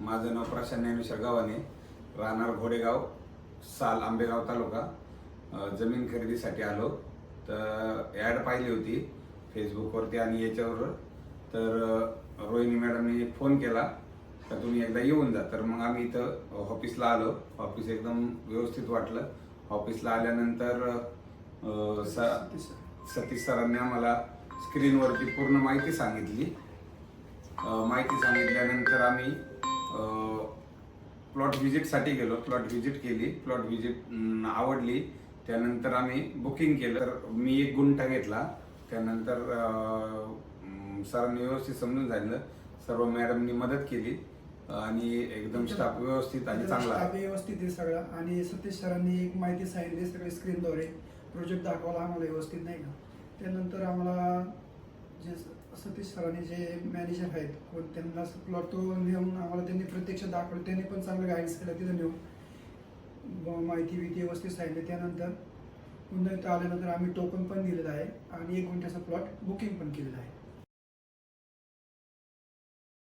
माझं नाव प्रशांत ज्ञानेश्वर गव्हाणे, राहणार घोडेगाव, साल, आंबेगाव तालुका. जमीन खरेदीसाठी आलो. तर ॲड पाहिली होती फेसबुकवरती आणि याच्यावर. तर रोहिणी मॅडमने फोन केला तर तुम्ही एकदा येऊन जा. तर मग आम्ही इथं ऑफिसला आलो. ऑफिस एकदम व्यवस्थित वाटलं. ऑफिसला आल्यानंतर सतीश सरांनी आम्हाला स्क्रीनवरती पूर्ण माहिती सांगितली. माहिती सांगितल्यानंतर आम्ही प्लॉट व्हिजिटसाठी गेलो. प्लॉट व्हिजिट केली. प्लॉट व्हिजिट आवडली. त्यानंतर आम्ही बुकिंग केलं. तर मी 1 गुंठा घेतला. त्यानंतर सरांनी व्यवस्थित समजून सांगितलं. सर्व मॅडमनी मदत केली आणि एकदम स्टाफ व्यवस्थित आणि चांगला व्यवस्थित आहे सगळं. आणि सतीश सरांनी एक माहिती सांगितली सगळे स्क्रीनद्वारे प्रोजेक्ट दाखवला आम्हाला व्यवस्थित, नाही का. त्यानंतर आम्हाला जे सतीश सरांनी जे मॅनेजर आहेत त्यांना प्लॉट तो नेऊन आम्हाला त्यांनी प्रत्यक्ष दाखवलं. त्यांनी पण चांगलं गाईडन्स केलं. तिथं नेऊन माहिती व्यवस्थित सांगितली. त्यानंतर पुन्हा इथं आल्यानंतर आम्ही टोकन पण दिलेलं आहे आणि 1 गुंठ्याचा प्लॉट बुकिंग पण केलेला आहे.